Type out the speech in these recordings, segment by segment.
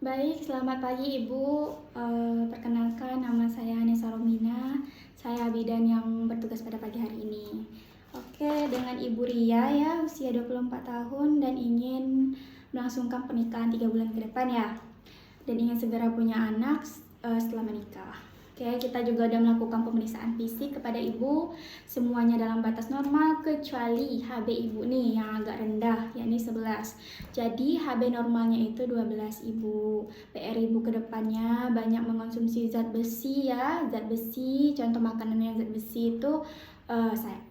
Baik, selamat pagi Ibu. Perkenalkan, nama saya Nesa Romina. Saya bidan yang bertugas pada pagi hari ini. Oke, dengan Ibu Ria ya, usia 24 tahun dan ingin melangsungkan pernikahan 3 bulan ke depan ya. Dan ingin segera punya anak setelah menikah. Oke, kita juga sudah melakukan pemeriksaan fisik kepada Ibu. Semuanya dalam batas normal kecuali HB Ibu nih yang agak rendah, yakni 11. Jadi HB normalnya itu 12 Ibu. PR Ibu kedepannya banyak mengonsumsi zat besi ya. Zat besi, contoh makanannya zat besi itu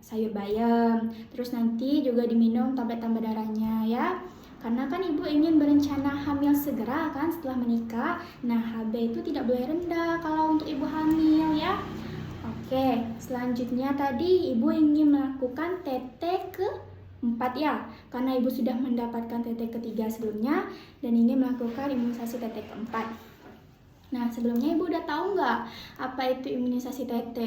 sayur bayam. Terus nanti juga diminum tablet tambah darahnya ya. Karena kan Ibu ingin berencana hamil segera kan setelah menikah. Nah, HB itu tidak boleh rendah kalau untuk Ibu hamil ya. Oke, selanjutnya tadi Ibu ingin melakukan TT ke-4 ya. Karena Ibu sudah mendapatkan TT ke-3 sebelumnya dan ingin melakukan imunisasi TT ke-4. Nah, sebelumnya Ibu udah tahu nggak apa itu imunisasi TT?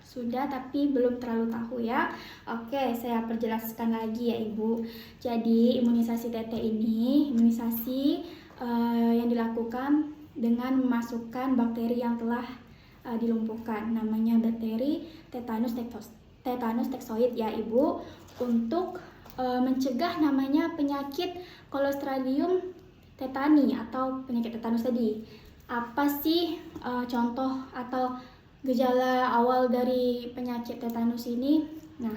Sudah, tapi belum terlalu tahu ya. Oke, saya perjelaskan lagi ya Ibu. Jadi imunisasi TT ini imunisasi yang dilakukan dengan memasukkan bakteri yang telah dilumpuhkan. Namanya bakteri tetanus toxoid ya Ibu, untuk mencegah namanya penyakit Clostridium tetani atau penyakit tetanus tadi. Apa sih contoh atau gejala awal dari penyakit tetanus ini? Nah,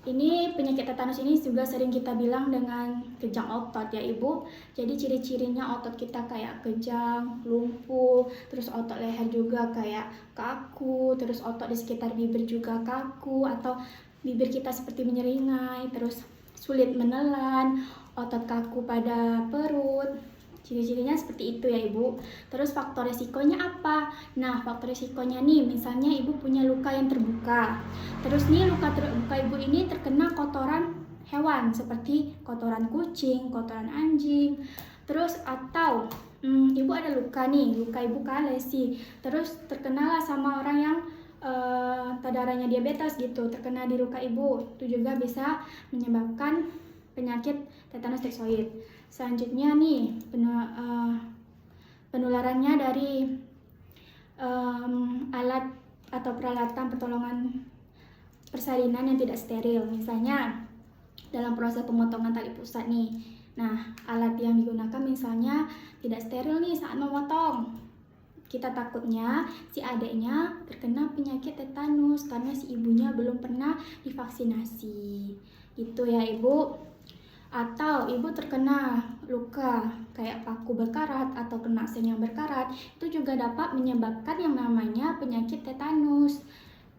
ini penyakit tetanus ini juga sering kita bilang dengan kejang otot ya Ibu. Jadi ciri-cirinya otot kita kayak kejang, lumpuh, terus otot leher juga kayak kaku, terus otot di sekitar bibir juga kaku atau bibir kita seperti menyeringai, terus sulit menelan, otot kaku pada perut. Ciri-cirinya seperti itu ya Ibu. Terus faktor resikonya apa? Nah, faktor resikonya nih, misalnya Ibu punya luka yang terbuka. Terus nih luka terbuka Ibu ini terkena kotoran hewan seperti kotoran kucing, kotoran anjing. Terus atau Ibu ada luka nih, luka Ibu kan lesi. Terus terkenalah sama orang yang darahnya diabetes gitu, terkena di luka Ibu. Itu juga bisa menyebabkan penyakit tetanus toxoid. Selanjutnya nih, penularannya dari alat atau peralatan pertolongan persalinan yang tidak steril. Misalnya dalam proses pemotongan tali pusat nih. Nah, alat yang digunakan misalnya tidak steril nih saat memotong. Kita takutnya si adiknya terkena penyakit tetanus karena si ibunya belum pernah divaksinasi. Gitu ya Ibu. Atau Ibu terkena luka kayak paku berkarat atau kena seng yang berkarat, itu juga dapat menyebabkan yang namanya penyakit tetanus.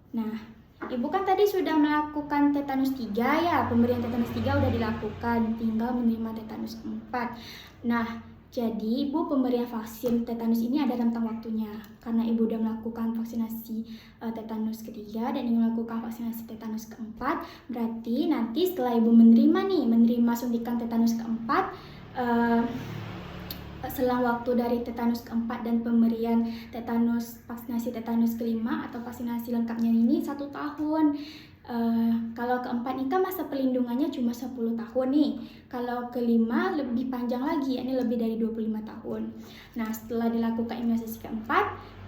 Nah, Ibu kan tadi sudah melakukan tetanus 3 ya, pemberian tetanus 3 udah dilakukan, tinggal menerima tetanus 4. Nah, jadi Ibu pemberian vaksin tetanus ini ada rentang waktunya. Karena Ibu udah melakukan vaksinasi tetanus ke-3 dan ingin melakukan vaksinasi tetanus ke-4, berarti nanti setelah Ibu menerima suntikan tetanus ke-4, selang waktu dari tetanus ke-4 dan pemberian vaksinasi tetanus ke-5 atau vaksinasi lengkapnya ini 1 tahun. Kalau ke-4 ini kan masa perlindungannya cuma 10 tahun nih. Kalau ke-5 lebih panjang lagi, yakni lebih dari 25 tahun. Nah, setelah dilakukan imunisasi ke-4,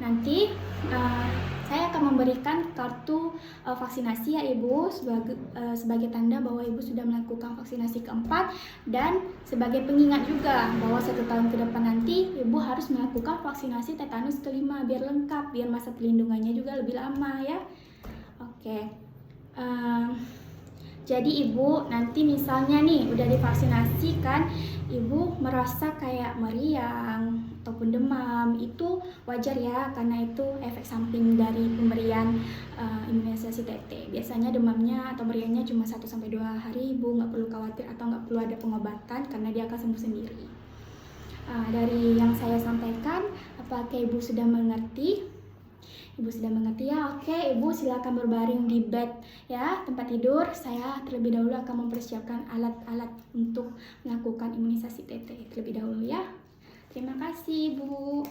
nanti saya akan memberikan kartu vaksinasi ya Ibu sebagai tanda bahwa Ibu sudah melakukan vaksinasi ke-4 dan sebagai pengingat juga bahwa 1 tahun ke depan nanti Ibu harus melakukan vaksinasi tetanus ke-5 biar lengkap, biar masa perlindungannya juga lebih lama ya. Oke. Jadi Ibu nanti misalnya nih udah divaksinasi kan, Ibu merasa kayak meriang ataupun demam, itu wajar ya karena itu efek samping dari pemberian imunisasi TT. Biasanya demamnya atau meriangnya cuma 1-2 hari, Ibu nggak perlu khawatir atau nggak perlu ada pengobatan karena dia akan sembuh sendiri. Dari yang saya sampaikan, apakah Ibu sudah mengerti? Ibu sudah mengerti ya? Oke, Ibu silakan berbaring di bed ya, tempat tidur. Saya terlebih dahulu akan mempersiapkan alat-alat untuk melakukan imunisasi TT terlebih dahulu ya. Terima kasih Ibu.